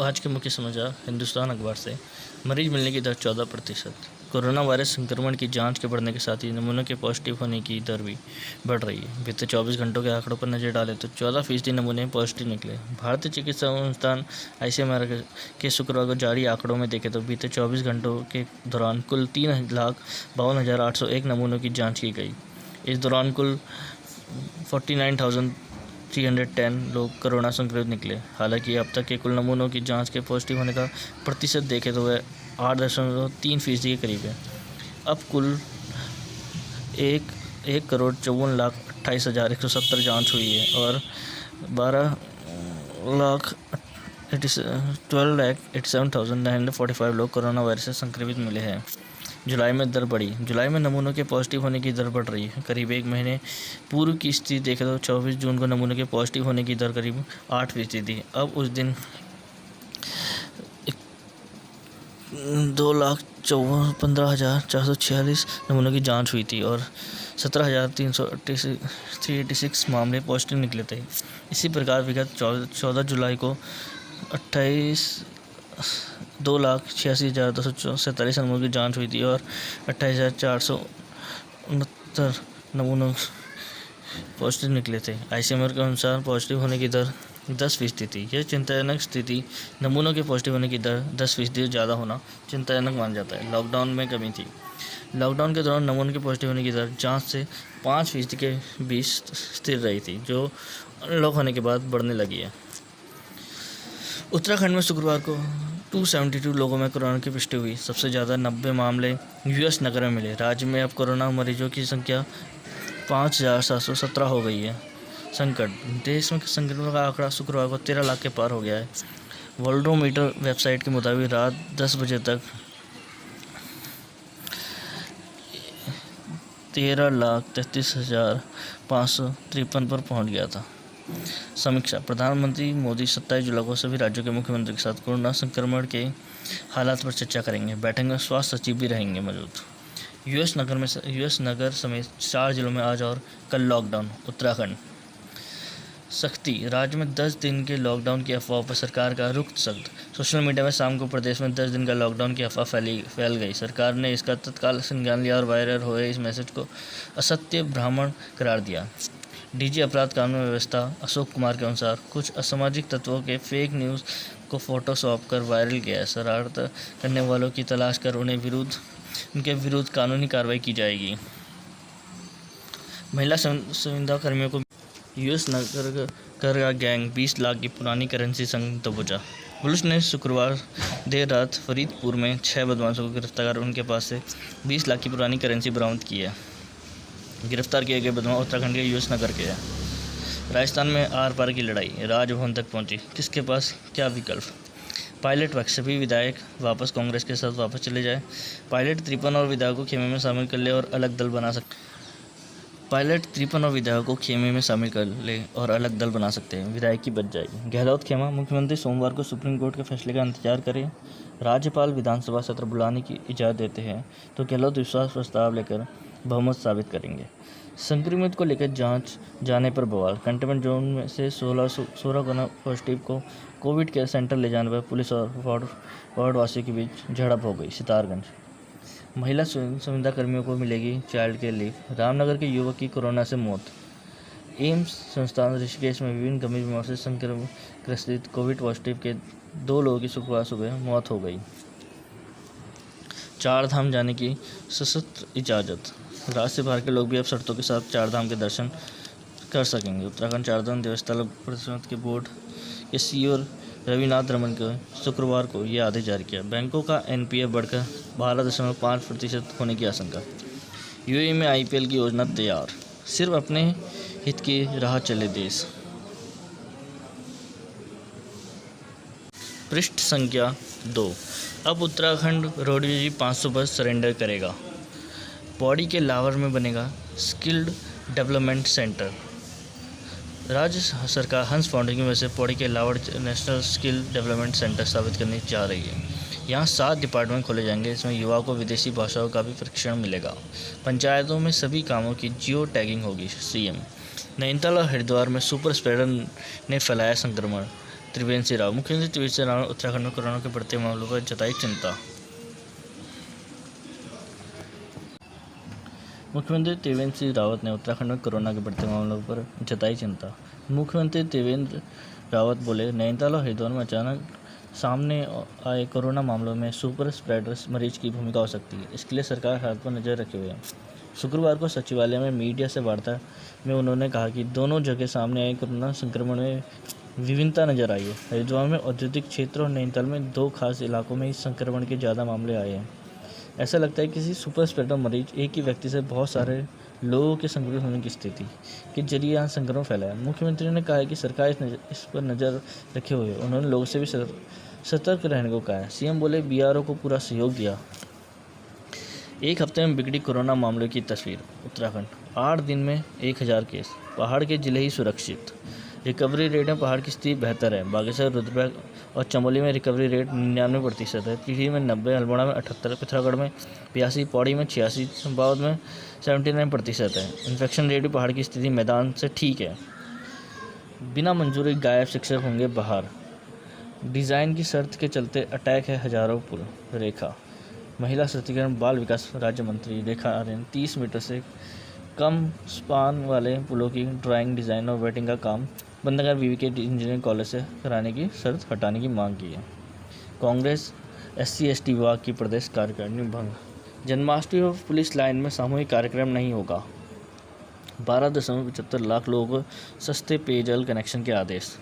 आज के मुख्य समाचार हिंदुस्तान अखबार से। मरीज मिलने की दर 14%। कोरोना वायरस संक्रमण की जांच के बढ़ने के साथ ही नमूनों के पॉजिटिव होने की दर भी बढ़ रही है। बीते 24 घंटों के आंकड़ों पर नजर डालें तो 14% नमूने पॉजिटिव निकले। भारतीय चिकित्सा संस्थान ICMR के शुक्रवार को जारी आंकड़ों में देखें तो बीते 24 घंटों के दौरान कुल 3,52,801 नमूनों की जाँच की गई। इस दौरान कुल 49,310 लोग कोरोना संक्रमित निकले। हालांकि अब तक के कुल नमूनों की जांच के पॉजिटिव होने का प्रतिशत देखें तो वह 8.3% के करीब है। अब कुल 1,54,28,170 जांच हुई है और 12,87,945 लोग कोरोना वायरस से संक्रमित मिले हैं। जुलाई में दर बढ़ी। जुलाई में नमूनों के पॉजिटिव होने की दर बढ़ रही है। करीब एक महीने पूर्व की स्थिति देखें तो 24 जून को नमूनों के पॉजिटिव होने की दर करीब 8% थी। अब उस दिन 2,15,446 नमूनों की जांच हुई थी और 17,386 मामले पॉजिटिव निकले थे। इसी प्रकार विगत 14 जुलाई को 2,86,247 नमूनों की जांच हुई थी और 28,469 नमूनों पॉजिटिव निकले थे। ICMR के अनुसार पॉजिटिव होने की दर 10% थी। यह चिंताजनक स्थिति। नमूनों के पॉजिटिव होने की दर 10% ज़्यादा होना चिंताजनक माना जाता है। लॉकडाउन में कमी थी। लॉकडाउन के दौरान नमूनों के पॉजिटिव होने की दर जांच से 5% के बीच स्थिर रही थी, जो अनलॉक होने के बाद बढ़ने लगी है। उत्तराखंड में शुक्रवार को 272 लोगों में कोरोना की पुष्टि हुई। सबसे ज़्यादा 90 मामले US नगर में मिले। राज्य में अब कोरोना मरीजों की संख्या 5,717 हो गई है। संकट। देश में संक्रमण का आंकड़ा शुक्रवार को 13 लाख के पार हो गया है। वर्ल्डोमीटर वेबसाइट के मुताबिक रात 10 बजे तक 13,33,553 पर पहुंच गया था। समीक्षा। प्रधानमंत्री मोदी 27 जुलाई को सभी राज्यों के मुख्यमंत्री के साथ कोरोना संक्रमण के हालात पर चर्चा करेंगे। बैठक में स्वास्थ्य सचिव भी रहेंगे मौजूद। US नगर समेत 4 जिलों में आज और कल लॉकडाउन। उत्तराखंड। सख्ती। राज्य में 10 दिन के लॉकडाउन की अफवाह पर सरकार का रुख सख्त। सोशल मीडिया में शाम को प्रदेश में 10 दिन का लॉकडाउन की अफवाह फैल गई। सरकार ने इसका तत्काल संज्ञान लिया और वायरल हुए इस मैसेज को असत्य भ्रमण करार दिया। DG अपराध कानून व्यवस्था अशोक कुमार के अनुसार कुछ असामाजिक तत्वों के फेक न्यूज़ को फोटोशॉप कर वायरल किया है। शरारत करने वालों की तलाश कर उनके विरुद्ध कानूनी कार्रवाई की जाएगी। महिला संविदा कर्मियों को US नगर का गैंग 20 लाख की पुरानी करेंसी संग दबोचा। पुलिस ने शुक्रवार देर रात फरीदपुर में 6 बदमाशों को गिरफ्तार कर उनके पास से 20 लाख की पुरानी करेंसी बरामद की है। गिरफ्तार किए गए बदमाश उत्तराखंड के US नगर के हैं। राजस्थान में आर पार की लड़ाई राजभवन तक पहुंची। किसके पास क्या विकल्प। पायलट वक्त सभी विधायक वापस कांग्रेस के साथ वापस चले जाए। पायलट 53 और विधायकों को खेमे में शामिल कर ले और अलग दल बना सकते हैं। विधायक की बच जाएगी। गहलोत खेमा। मुख्यमंत्री सोमवार को सुप्रीम कोर्ट के फैसले का इंतजार करें। राज्यपाल विधानसभा सत्र बुलाने की इजाज़त देते हैं तो गहलोत विश्वास प्रस्ताव लेकर बहुमत साबित करेंगे। संक्रमित को लेकर जांच जाने पर बवाल। कंटेनमेंट जोन में से 16 कोरोना पॉजिटिव को कोविड केयर सेंटर ले जाने पर पुलिस और वार्ड वासियों के बीच झड़प हो गई। सितारगंज। महिला संविदा कर्मियों को मिलेगी चाइल्ड केयर लीव। रामनगर के युवक की कोरोना से मौत। एम्स संस्थान ऋषिकेश में विभिन्न गंभीर बीमारियों से ग्रसित कोविड पॉजिटिव के 2 लोगों की शुक्रवार सुबह मौत हो गई। 4 धाम जाने की सशर्त इजाज़त। राज्य से बाहर के लोग भी अब शर्तों के साथ 4 धाम के दर्शन कर सकेंगे। उत्तराखंड चारधाम देवस्थल परिषद के बोर्ड के CEO रविनाथ रमन को शुक्रवार को यह आदेश जारी किया। बैंकों का NPA बढ़कर 12.5% होने की आशंका। UAE में IPL की योजना तैयार। सिर्फ अपने हित की राह चले देश। पृष्ठ संख्या 2। अब उत्तराखंड रोडवेज 500 बस सरेंडर करेगा। पौड़ी के लावर में बनेगा स्किल्ड डेवलपमेंट सेंटर। राज्य सरकार हंस फाउंडेशन की वजह से पौड़ी के लावर नेशनल स्किल डेवलपमेंट सेंटर स्थापित करने जा रही है। यहाँ 7 डिपार्टमेंट खोले जाएंगे। इसमें युवाओं को विदेशी भाषाओं का भी प्रशिक्षण मिलेगा। पंचायतों में सभी कामों की जियो टैगिंग होगी। CM। नैनीताल और हरिद्वार में सुपर स्प्रेडर ने फैलाया संक्रमण। त्रिवेंद्र सिंह रावत। मुख्यमंत्री त्रिवेंद्र सिंह रावत उत्तराखंड में कोरोना के बढ़ते मामलों पर जताई चिंता। मुख्यमंत्री त्रिवेंद्र सिंह रावत ने उत्तराखंड में कोरोना के बढ़ते मामलों पर जताई चिंता। मुख्यमंत्री त्रिवेंद्र रावत बोले, नैनीताल और हरिद्वार में अचानक सामने आए कोरोना मामलों में सुपर स्प्रेडर्स मरीज की भूमिका हो सकती है। इसके लिए सरकार हालात पर नज़र रखे हुए है। शुक्रवार को सचिवालय में मीडिया से वार्ता में उन्होंने कहा कि दोनों जगह सामने आए कोरोना संक्रमण में विभिन्नता नजर आई है। हरिद्वार में औद्योगिक क्षेत्र और नैनीताल में 2 खास इलाकों में इस संक्रमण के ज़्यादा मामले आए हैं। ऐसा लगता है कि किसी सुपर स्प्रेडर मरीज एक ही व्यक्ति से बहुत सारे लोगों के संक्रमित होने की स्थिति के जरिए यहाँ संक्रमण फैला है। मुख्यमंत्री ने कहा है कि सरकार इस पर नज़र रखे हुए है। उन्होंने लोगों से भी सतर्क रहने को कहा है। सीएम बोले, बीआरओ को पूरा सहयोग दिया। एक हफ्ते में बिगड़ी कोरोना मामलों की तस्वीर। उत्तराखंड 8 दिन में 1000 केस। पहाड़ के जिले ही सुरक्षित। रिकवरी रेट में पहाड़ की स्थिति बेहतर है। बागेश्वर, रुद्रप्रयाग और चमोली में रिकवरी रेट 99% है। टिहरी में 90, अल्मोड़ा में 78, पिथौरागढ़ में 82, पौड़ी में 86, चंपावत में 79% है। इन्फेक्शन रेट भी पहाड़ की स्थिति मैदान से ठीक है। बिना मंजूरी गायब शिक्षक होंगे बाहर। डिज़ाइन की शर्त के चलते अटैक है हजारों पुल। रेखा महिला सशक्तिकरण बाल विकास राज्य मंत्री रेखा आर्यन 30 मीटर से कम स्पान वाले पुलों की ड्राइंग, डिज़ाइन और वेटिंग का काम बंद कर बीवीके इंजीनियरिंग कॉलेज से कराने की शर्त हटाने की मांग की है। कांग्रेस SC/ST विभाग की प्रदेश कार्यकारिणी भंग। जन्माष्टमी और पुलिस लाइन में सामूहिक कार्यक्रम नहीं होगा। 12.75 लाख लोगों को सस्ते पेयजल कनेक्शन के आदेश।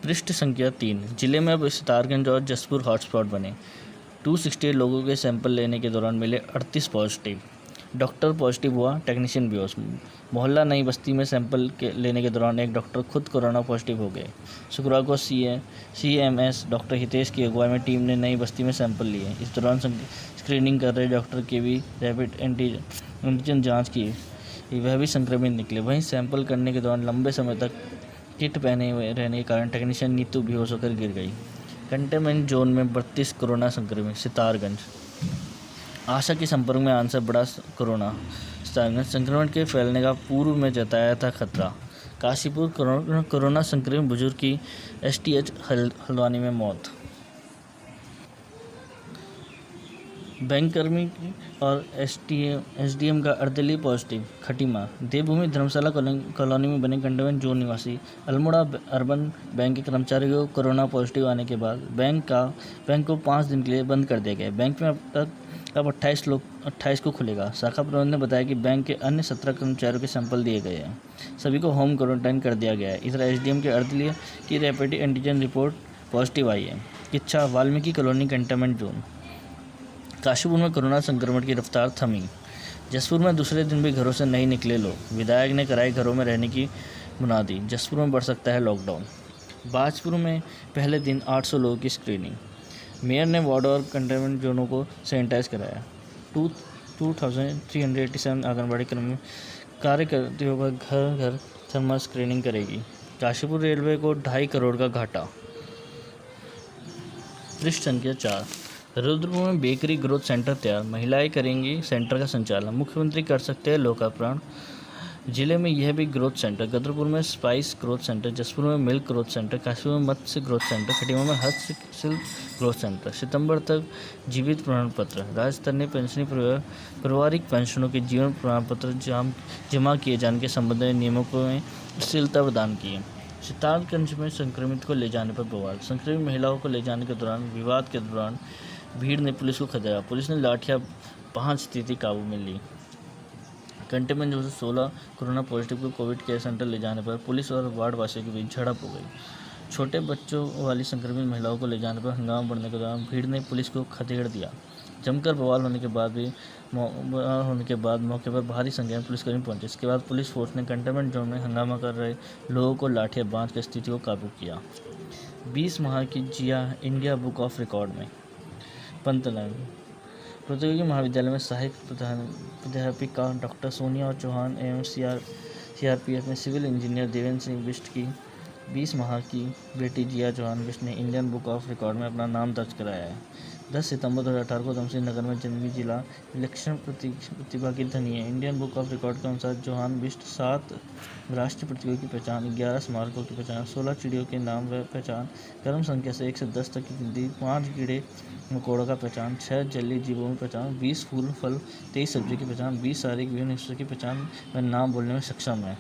पृष्ठ संख्या 3। जिले में अब सितारगंज और जसपुर हॉटस्पॉट बने। 268 लोगों के सैंपल लेने के दौरान मिले 38 पॉजिटिव। डॉक्टर पॉजिटिव हुआ, टेक्नीशियन बेहोश। मोहल्ला नई बस्ती में सैंपल लेने के दौरान एक डॉक्टर खुद कोरोना पॉजिटिव हो गए। शुक्रवार को CMS डॉक्टर हितेश की अगुवाई में टीम ने नई बस्ती में सैंपल लिए। इस दौरान स्क्रीनिंग कर रहे डॉक्टर के भी रैपिड एंटीजन जाँच की, वह भी संक्रमित निकले। वहीं सैंपल करने के दौरान लंबे समय तक किट पहने हुए रहने के कारण टेक्नीशियन नीतू बेहोश होकर गिर गई। कंटेनमेंट जोन में 32 कोरोना संक्रमित। सितारगंज आशा के संपर्क में आने से बड़ा कोरोना। सितारगंज संक्रमण के फैलने का पूर्व में जताया था खतरा। काशीपुर कोरोना संक्रमित बुजुर्ग की STH हल्द्वानी में मौत। बैंककर्मी और SDM का अर्धली पॉजिटिव। खटीमा देवभूमि धर्मशाला कॉलोनी में बने कंटेनमेंट जोन निवासी अल्मोड़ा अर्बन बैंक के कर्मचारी को कोरोना पॉजिटिव आने के बाद बैंक को 5 दिन के लिए बंद कर दिया गया। बैंक में अब 28 को खुलेगा। शाखा प्रबंधन ने बताया कि बैंक के अन्य 17 कर्मचारियों के सैंपल दिए गए हैं। सभी को होम क्वारंटाइन कर दिया गया है। इधर SDM के अर्धली की रैपिड एंटीजन रिपोर्ट पॉजिटिव आई है। Kichha Valmiki colony containment zone. Kashipur में कोरोना संक्रमण की रफ्तार थमी। जसपुर में दूसरे दिन भी घरों से नहीं निकले लोग। विधायक ने कराई घरों में रहने की मुनादी। जसपुर में बढ़ सकता है लॉकडाउन। बाजपुर में पहले दिन 800 लोगों की स्क्रीनिंग। मेयर ने वार्ड और कंटेनमेंट जोनों को सैनिटाइज कराया। 2387 आंगनबाड़ी कर्मी कार्यकर्तियों का घर घर थर्मल स्क्रीनिंग करेगी। काशीपुर रेलवे को 2.5 करोड़ का घाटा। पृष्ठ संख्या 4। रुद्रपुर में बेकरी ग्रोथ सेंटर तैयार। महिलाएं करेंगी सेंटर का संचालन। मुख्यमंत्री कर सकते हैं लोकार्पण। जिले में यह भी ग्रोथ सेंटर। गदरपुर में स्पाइस ग्रोथ सेंटर, जसपुर में मिल्क ग्रोथ सेंटर, काशीपुर में मत्स्य ग्रोथ सेंटर, खटीमा में हस्तशिल्प ग्रोथ सेंटर। सितंबर तक जीवित प्रमाण पत्र। राज्य स्तरीय पेंशनी पारिवारिक पेंशनों के जीवन प्रमाण पत्र जमा किए जाने के संबंध में नियमों में शिथिलता प्रदान की है। सितारगंज में संक्रमित को ले जाने पर बवाल। संक्रमित महिलाओं को ले जाने के दौरान विवाद के दौरान भीड़ ने पुलिस को खदेड़ा। पुलिस ने लाठियां 5 स्थिति काबू में ली। कंटेनमेंट जोन से 16 कोरोना पॉजिटिव को कोविड केयर सेंटर ले जाने पर पुलिस और वार्ड वासियों के बीच झड़प हो गई। छोटे बच्चों वाली संक्रमित महिलाओं को ले जाने पर हंगामा बढ़ने के दौरान भीड़ ने पुलिस को खदेड़ दिया। जमकर बवाल होने के बाद मौके पर भारी संख्या में पुलिसकर्मी पहुंचे। इसके बाद पुलिस फोर्स ने कंटेनमेंट जोन में हंगामा कर रहे लोगों को लाठियां बांध कर स्थिति को काबू किया। 20 माह की जिया इंडिया बुक ऑफ रिकॉर्ड में। पंतनगर प्रौद्योगिकी महाविद्यालय में सहायक प्राध्यापिका डॉक्टर सोनिया चौहान एवं CRPF में सिविल इंजीनियर देवेंद्र सिंह बिष्ट की 20 माह की बेटी जिया चौहान बिष्ट ने इंडियन बुक ऑफ रिकॉर्ड में अपना नाम दर्ज कराया है। 10 सितंबर 2018 को उधमसिंह नगर में जन्मी जिला विलक्षण प्रतिभा की धनी है। इंडियन बुक ऑफ रिकॉर्ड के अनुसार जोहान बिस्ट 7 राष्ट्रीय प्रतियों की पहचान, 11 स्मारकों की पहचान, 16 चिड़ियों के नाम व पहचान, क्रम संख्या से 1 से 10 तक की गिनती, 5 कीड़े मकोड़ों का पहचान, 6 जलीय जीवों में पहचान, 20 फूल फल, 23 सब्जी की पहचान, 20 शारीरिक विभिन्न हिस्सों की पहचान व नाम बोलने में सक्षम है।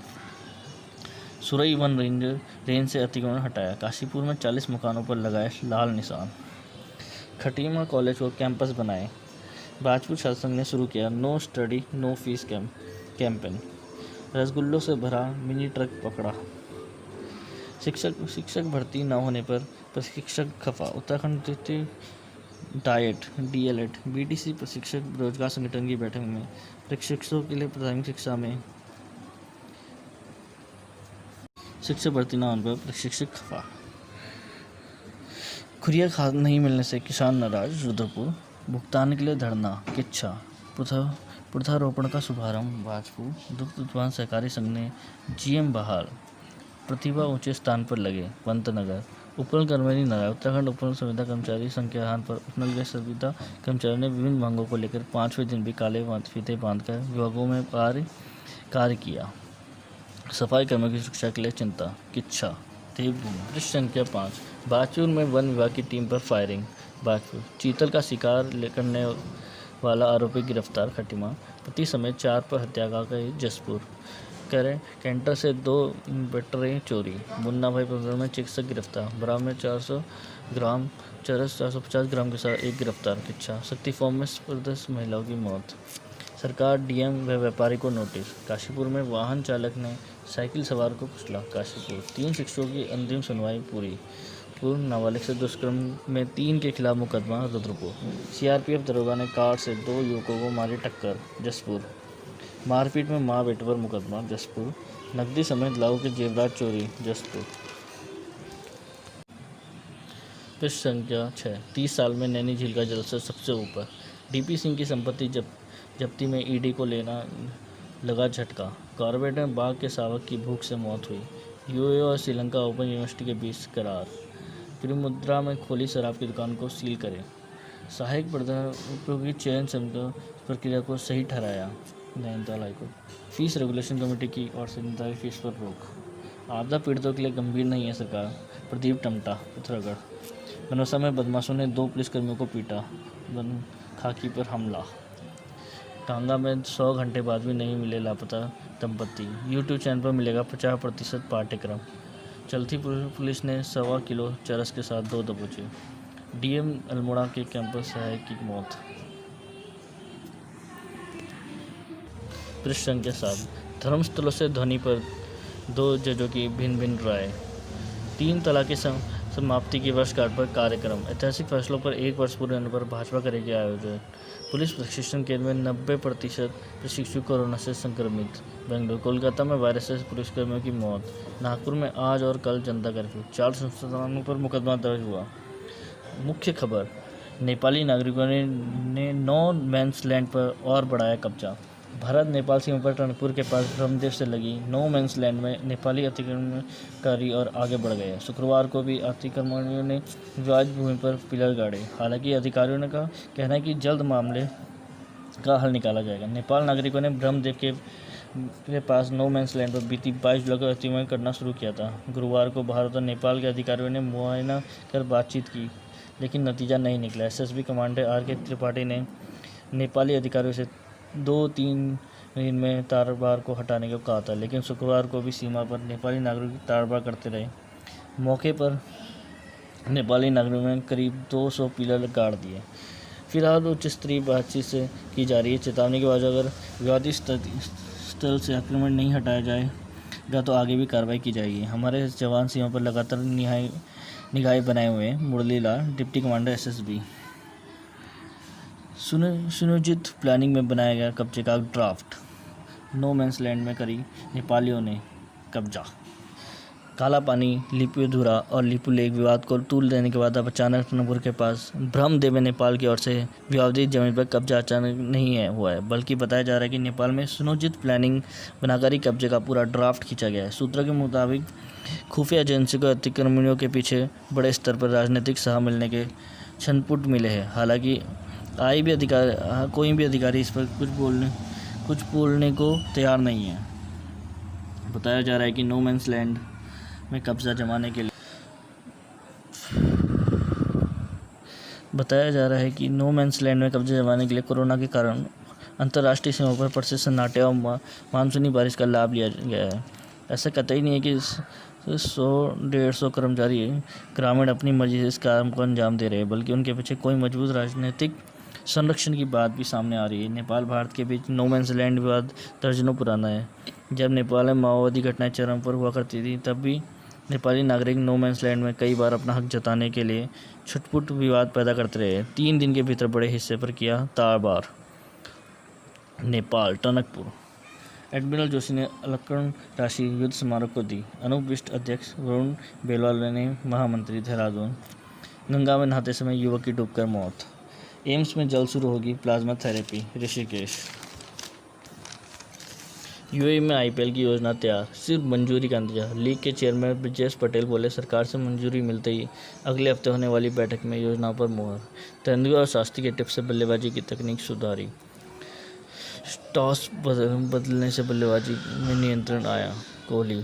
सुरई वन रेंज से अतिक्रमण हटाया। काशीपुर में 40 मकानों पर लगाए लाल निशान। खटीमा कॉलेज को कैंपस बनाए। भाजपुर शासन ने शुरू किया no study no fees campaign. रसगुल्लों से भरा मिनी ट्रक पकड़ा। शिक्षक भर्ती न होने पर प्रशिक्षक खफा। उत्तराखंड तृतीय डाइट DLED BTC प्रशिक्षक रोजगार संगठन की बैठक में प्रशिक्षकों के लिए प्राथमिक शिक्षा में शिक्षक भर्ती न होने पर प्रशिक्षक खफा। खुरिया खाद नहीं मिलने से किसान नाराज। रुद्रपुर भुगतान के लिए धरना। किच्छा पौधारोपण का शुभारंभ। भाजपुर दुग्ध उत्पादन सहकारी संघ ने GM बहाल। प्रतिभा ऊंचे स्थान पर लगे। पंतनगर उपनल कर्मचारी नाराज। उत्तराखंड उपनल संविदा कर्मचारी संघ के आह्वान पर उपनल के संविदा कर्मचारियों ने विभिन्न मांगों को लेकर 5वें दिन भी काले फीते बांधकर विभागों में कार्य किया। सफाई कर्मियों की सुरक्षा के लिए चिंता। किच्छा देवभूमि। पृष्ठ संख्या 5। भाजपुर में वन विभाग की टीम पर फायरिंग। भाजपुर चीतल का शिकार करने वाला आरोपी गिरफ्तार। खटीमा पति समेत 4 पर हत्या का गई। जसपुर कैंटर से 2 इन्वर्टरें चोरी। मुन्ना भाई प्रकरण में चिकित्सक गिरफ्तार। बरामद में 400 ग्राम चरस 450 ग्राम के साथ एक गिरफ्तार। किच्छा शक्ति फॉर्म में स्पर्धक महिलाओं की मौत। सरकार DM व व्यापारी को नोटिस। काशीपुर में वाहन चालक ने साइकिल सवार को कुचला। काशीपुर 3 शिक्षकों की अंतिम सुनवाई पूरी। पूर्व नाबालिग से दुष्कर्म में 3 के खिलाफ मुकदमा। रुद्रपुर CRPF दरोगा ने कार से 2 युवकों को मारी टक्कर। जसपुर मारपीट में मां बेटे पर मुकदमा। जसपुर नकदी समेत लाखों के जेवरात चोरी। जसपुर पृष्ठ संख्या 6। 30 साल में नैनी झील का जलस्तर सबसे ऊपर। DP सिंह की संपत्ति जब्ती में ED को लेना लगा झटका। कॉर्बेट में बाघ के शावक की भूख से मौत हुई। UAE और श्रीलंका ओपन यूनिवर्सिटी के बीच करार। त्रिमुद्रा में खोली शराब की दुकान को सील करें। सहायक प्राध्यापकों की चयन प्रक्रिया को सही ठहराया। Nainital high court fees regulation committee की ओर से निर्धारित फीस पर रोक। आपदा पीड़ितों के लिए गंभीर नहीं है सरकार। प्रदीप टमटा पिथौरागढ़। बनौसा में बदमाशों ने 2 पुलिसकर्मियों को पीटा। वन खाकी पर हमला। टांगा में 100 घंटे बाद भी नहीं मिले लापता दंपति। YouTube चैनल पर मिलेगा 50% पाठ्यक्रम। चलती पुलिस ने 1.25 किलो चरस के साथ 2 दबोचे। DM अल्मोड़ा के कैंपस सहायक की मौत। पृष्ठ संख्या 7। धर्मस्थलों से ध्वनि पर 2 जजों की भिन्न भिन्न राय। 3 तलाक की समाप्ति की वर्षगांठ पर कार्यक्रम। ऐतिहासिक फैसलों पर 1 वर्ष पूरे होने पर भाजपा करेगी आयोजन। पुलिस प्रशिक्षण केंद्र में 90% प्रशिक्षु कोरोना से संक्रमित। बेंगलुरु कोलकाता में वायरस से पुलिसकर्मियों की मौत। नागपुर में आज और कल जनता कर्फ्यू। 4 संस्थानों पर मुकदमा दर्ज हुआ। मुख्य खबर नेपाली नागरिकों ने नो मैंस लैंड पर और बढ़ाया कब्जा। भारत नेपाल सीमा पर टनकपुर के पास ब्रह्मदेव से लगी नो मैंस लैंड में नेपाली अतिक्रमणकारी और आगे बढ़ गए। शुक्रवार को भी अतिक्रमणियों ने विवादित भूमि पर पिलर गाड़े। हालांकि अधिकारियों ने कहना है कि जल्द मामले का हल निकाला जाएगा। नेपाल नागरिकों ने ब्रह्मदेव के पास नो मैंस लैंड पर बीती 22 जुलाई को अतिक्रमण करना शुरू किया था। गुरुवार को भारत और नेपाल के अधिकारियों ने मुआयना कर बातचीत की, लेकिन नतीजा नहीं निकला। SSB कमांडर RK त्रिपाठी ने नेपाली अधिकारियों से 2-3 दिन में तारबार को हटाने को कहा था, लेकिन शुक्रवार को भी सीमा पर नेपाली नागरिक तारबार करते रहे। मौके पर नेपाली नागरिकों ने करीब 200 पिलर गाड़ दिए। फिलहाल उच्च स्तरीय बातचीत से की जा रही है। चेतावनी के बाद अगर विवादित स्थल से आक्रमण नहीं हटाया जाएगा तो आगे भी कार्रवाई की जाएगी। हमारे जवान सीमा पर लगातार निगाहें बनाए हुए हैं। मुरली लाल डिप्टी कमांडर SSB। सुनियोजित प्लानिंग में बनाया गया कब्जे का ड्राफ्ट। नो मैंस लैंड में करी नेपालियों ने कब्जा। काला पानी, लिपुधुरा और लिपु लेक विवाद को तूल देने के बाद अब अचानक टनकपुर के पास ब्रह्मदेव में नेपाल की ओर से विवादित जमीन पर कब्जा अचानक नहीं हुआ है, बल्कि बताया जा रहा है कि नेपाल में सुनियोजित प्लानिंग बनाकर ही कब्जे का पूरा ड्राफ्ट खींचा गया है। सूत्रों के मुताबिक खुफिया एजेंसी को अतिक्रमणियों के पीछे बड़े स्तर पर राजनीतिक सहारा मिलने के छनपुट मिले हैं। हालांकि कोई भी अधिकारी इस पर कुछ बोलने को तैयार नहीं है। बताया जा रहा है कि नो मैंस लैंड में कब्जा जमाने के लिए कोरोना के कारण अंतर्राष्ट्रीय सीमाओं पर प्रसिद्ध सन्नाटे और मानसूनी बारिश का लाभ लिया गया है। ऐसा कतई नहीं है कि 100-150 कर्मचारी ग्रामीण अपनी मर्जी से इस काम को अंजाम दे रहे हैं, बल्कि उनके पीछे कोई मजबूत राजनीतिक संरक्षण की बात भी सामने आ रही है। नेपाल भारत के बीच नो मैंस लैंड विवाद दर्जनों पुराना है। जब नेपाल में माओवादी घटनाएं चरम पर हुआ करती थी, तब भी नेपाली नागरिक नो मैंस लैंड में कई बार अपना हक जताने के लिए छुटपुट विवाद पैदा करते रहे। 3 दिन के भीतर बड़े हिस्से पर किया तारबार नेपाल टनकपुर। एडमिरल जोशी ने अलकनंदा राशि युद्ध स्मारक को दी। अनुपविष्ट अध्यक्ष वरुण बेलवाल ने महामंत्री देहरादून। गंगा में नहाते समय युवक की डूबकर मौत। एम्स में जल्द शुरू होगी प्लाज्मा थेरेपी ऋषिकेश। यूएई में आईपीएल की योजना तैयार, सिर्फ मंजूरी का इंतजार। लीग के चेयरमैन ब्रजेश पटेल बोले, सरकार से मंजूरी मिलते ही अगले हफ्ते होने वाली बैठक में योजनाओं पर मुहर। तेंदुलकर और शास्त्री के टिप से बल्लेबाजी की तकनीक सुधारी। टॉस बदलने से बल्लेबाजी में नियंत्रण आया। कोहली।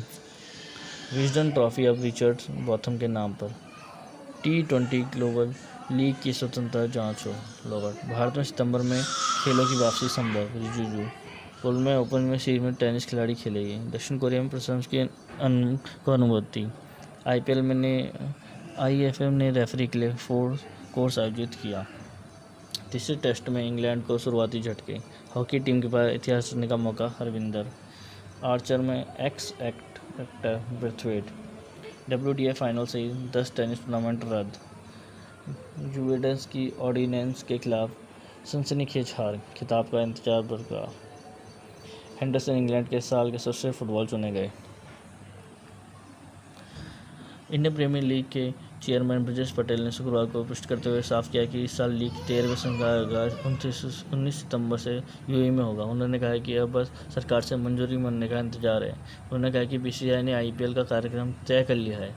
विजडन ट्रॉफी अब रिचर्ड बॉथम के नाम पर। T20 ग्लोबल लीग की स्वतंत्रता जांच हो। लॉर्ड। भारत में सितंबर में खेलों की वापसी संभव। रिजिजू। पुलमे ओपन में सीरीज में टेनिस खिलाड़ी खेलेगी। दक्षिण कोरिया में प्रशंसक को अनुमति। IFF ने रेफरी के लिए 4 कोर्स आयोजित किया। तीसरे टेस्ट में इंग्लैंड को शुरुआती झटके। हॉकी टीम के पास इतिहास रचने का मौका। हरविंदर। आर्चर में ex actor Brathwaite. WTA final से 10 टेनिस टूर्नामेंट रद्द। जुवेंटस की ऑर्डिनेंस के खिलाफ सनसनीखेज हार, खिताब का इंतजार बरकरार। हेंडरसन इंग्लैंड के साल के सर्वश्रेष्ठ फुटबॉल चुने गए। इंडियन प्रीमियर लीग के चेयरमैन ब्रजेश पटेल ने शुक्रवार को पुष्टि करते हुए साफ किया कि इस साल लीग 13वें संस्करण का आगाज 19 सितंबर से यूएई में होगा। उन्होंने कहा कि अब बस सरकार से मंजूरी मिलने का इंतजार है। उन्होंने कहा कि बीसीसीआई ने आईपीएल का कार्यक्रम तय कर लिया है,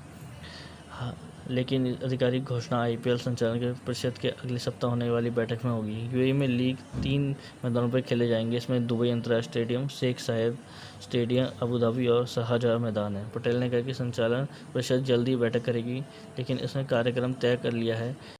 लेकिन आधिकारिक घोषणा आईपीएल संचालन परिषद के अगले सप्ताह होने वाली बैठक में होगी। यूएई में लीग 3 मैदानों पर खेले जाएंगे। इसमें दुबई अंतर्राष्ट्रीय स्टेडियम, शेख सायद स्टेडियम, अबू धाबी और शारजाह मैदान है। पटेल ने कहा कि संचालन परिषद जल्दी बैठक करेगी, लेकिन इसने कार्यक्रम तय कर लिया है।